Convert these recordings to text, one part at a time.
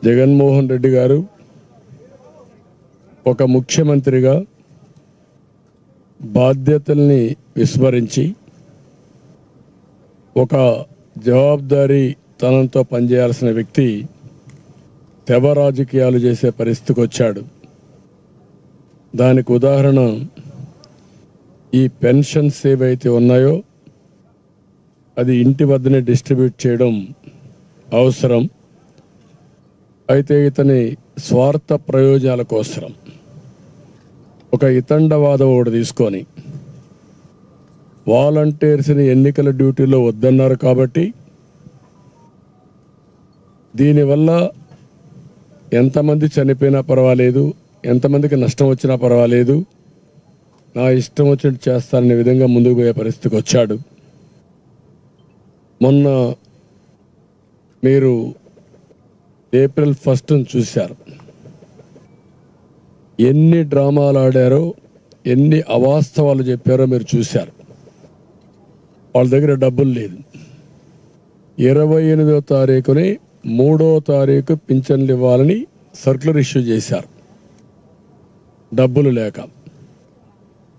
జగన్మోహన్ రెడ్డి గారు ఒక ముఖ్యమంత్రిగా బాధ్యతల్ని విస్మరించి ఒక జవాబుదారీ తనంతో పనిచేయాల్సిన వ్యక్తి తెవ రాజకీయాలు చేసే పరిస్థితికి వచ్చాడు. దానికి ఉదాహరణ ఈ పెన్షన్స్ ఏవైతే ఉన్నాయో అది ఇంటి వద్దనే డిస్ట్రిబ్యూట్ చేయడం అవసరం. అయితే ఇతని స్వార్థ ప్రయోజనాల కోసం ఒక ఇతండవాదం ఒకటి తీసుకొని వాలంటీర్స్ని ఎన్నికల డ్యూటీలో వద్దన్నారు కాబట్టి దీనివల్ల ఎంతమంది చనిపోయినా పర్వాలేదు, ఎంతమందికి నష్టం వచ్చినా పర్వాలేదు, నా ఇష్టం వచ్చినట్టు చేస్తాననే విధంగా ముందుకు పోయే పరిస్థితికి వచ్చాడు. మొన్న మీరు ఏప్రిల్ 1 చూశారు. ఎన్ని డ్రామాలు ఆడారో, ఎన్ని అవాస్తవాలు చెప్పారో మీరు చూశారు. వాళ్ళ దగ్గర డబ్బులు లేదు. 28వ తారీఖుని 3వ తారీఖు పింఛన్లు ఇవ్వాలని సర్క్యులర్ ఇష్యూ చేశారు డబ్బులు లేక.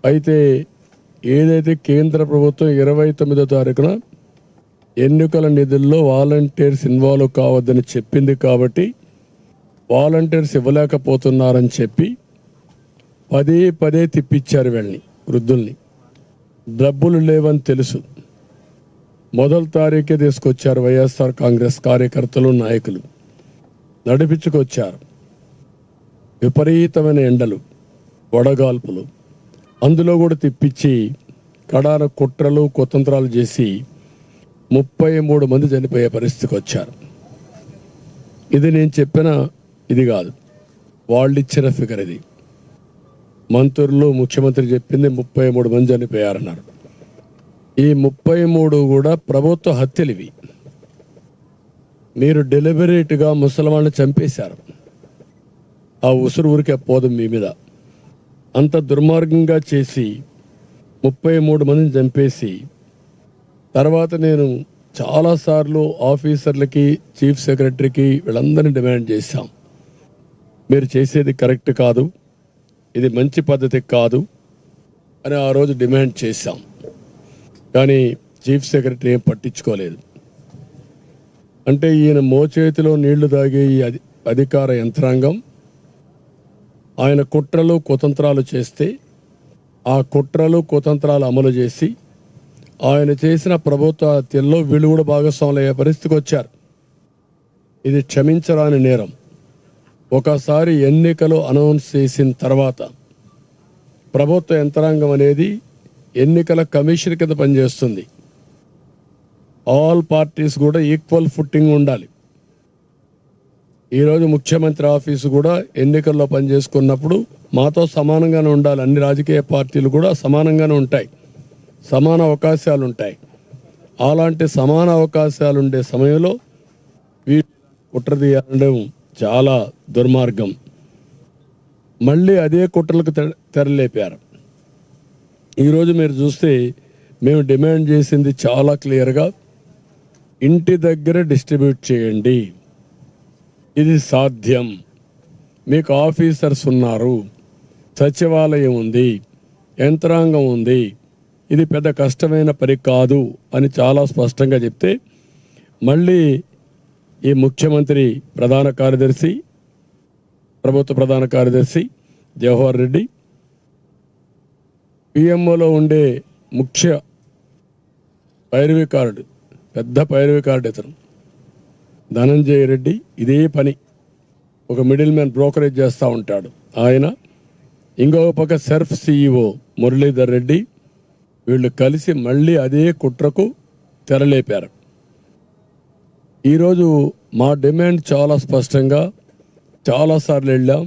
అయితే ఏదైతే కేంద్ర ప్రభుత్వం 29వ తారీఖున ఎన్నికల నిధుల్లో వాలంటీర్స్ ఇన్వాల్వ్ కావద్దని చెప్పింది కాబట్టి వాలంటీర్స్ ఇవ్వలేకపోతున్నారని చెప్పి పదే పదే తిప్పించారు వీళ్ళని, వృద్ధుల్ని. డబ్బులు లేవని తెలుసు. మొదటి తారీఖే తీసుకొచ్చారు వైఎస్ఆర్ కాంగ్రెస్ కార్యకర్తలు, నాయకులు నడిపించుకొచ్చారు. విపరీతమైన ఎండలు, వడగాల్పులు, అందులో కూడా తిప్పించి కడాన కుట్రలు కుతంత్రాలు చేసి 33 మంది చనిపోయే పరిస్థితికి వచ్చారు. ఇది నేను చెప్పిన ఇది కాదు, వాళ్ళు ఇచ్చిన ఫిగర్. ఇది మంత్రులు, ముఖ్యమంత్రి చెప్పింది 33 మంది చనిపోయారన్నారు. ఈ 33 కూడా ప్రభుత్వ హత్యలు ఇవి. మీరు డెలిబరేట్గా ముసలివాళ్ళని చంపేశారు. ఆ ఉసురు ఊరికే పోదు మీ మీద. అంత దుర్మార్గంగా చేసి 33 మందిని చంపేసి తర్వాత నేను చాలాసార్లు ఆఫీసర్లకి, చీఫ్ సెక్రటరీకి వీళ్ళందరినీ డిమాండ్ చేశాం, మీరు చేసేది కరెక్ట్ కాదు, ఇది మంచి పద్ధతి కాదు అని ఆ రోజు డిమాండ్ చేశాం. కానీ చీఫ్ సెక్రటరీ ఏం పట్టించుకోలేదు. అంటే ఈయన మోచేతిలో నీళ్లు తాగే ఈ అధికార యంత్రాంగం ఆయన కుట్రలు కుతంత్రాలు చేస్తే ఆ కుట్రలు కుతంత్రాలు అమలు చేసి ఆయన చేసిన ప్రభుత్వ హత్యల్లో వీళ్ళు కూడా భాగస్వాములు అయ్యే పరిస్థితికి వచ్చారు. ఇది క్షమించరాని నేరం. ఒకసారి ఎన్నికలు అనౌన్స్ చేసిన తర్వాత ప్రభుత్వ యంత్రాంగం అనేది ఎన్నికల కమిషన్ కింద పనిచేస్తుంది. ఆల్ పార్టీస్ కూడా ఈక్వల్ ఫుట్టింగ్ ఉండాలి. ఈరోజు ముఖ్యమంత్రి ఆఫీసు కూడా ఎన్నికల్లో పనిచేసుకున్నప్పుడు మాతో సమానంగానే ఉండాలి. అన్ని రాజకీయ పార్టీలు కూడా సమానంగానే ఉంటాయి, సమాన అవకాశాలు ఉంటాయి. అలాంటి సమాన అవకాశాలు ఉండే సమయంలో కుట్ర తీయడం చాలా దుర్మార్గం. మళ్ళీ అదే కుట్రలకు తెరలేపారు. ఈరోజు మీరు చూస్తే మేము డిమాండ్ చేసింది చాలా క్లియర్గా, ఇంటి దగ్గర డిస్ట్రిబ్యూట్ చేయండి, ఇది సాధ్యం. మీకు ఆఫీసర్స్ ఉన్నారు, సచివాలయం ఉంది, యంత్రాంగం ఉంది, ఇది పెద్ద కష్టమైన పని కాదు అని చాలా స్పష్టంగా చెప్తే మళ్ళీ ఈ ముఖ్యమంత్రి ప్రధాన కార్యదర్శి, ప్రభుత్వ ప్రధాన కార్యదర్శి జవహర్ రెడ్డి, పిఎంఓలో ఉండే ముఖ్య పైరవికారుడు, పెద్ద పైరవికారుడు ఇతను ధనంజయ రెడ్డి, ఇదే పని ఒక మిడిల్ మ్యాన్ బ్రోకరేజ్ చేస్తూ ఉంటాడు ఆయన. ఇంకొక పక్క సర్ఫ్ సిఇఓ మురళీధర్ రెడ్డి, వీళ్ళు కలిసి మళ్ళీ అదే కుట్రకు తెరలేపారు. ఈరోజు మా డిమాండ్ చాలా స్పష్టంగా చాలాసార్లు వెళ్ళాం,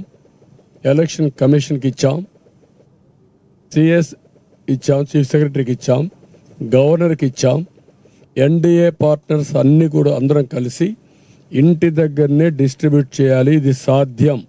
ఎలక్షన్ కమిషన్కి ఇచ్చాం, సిఎస్ ఇచ్చాం, చీఫ్ సెక్రటరీకి ఇచ్చాం, గవర్నర్కి ఇచ్చాం. ఎన్డీఏ పార్ట్నర్స్ అన్నీ కూడా అందరం కలిసి ఇంటి దగ్గరనే డిస్ట్రిబ్యూట్ చేయాలి, ఇది సాధ్యం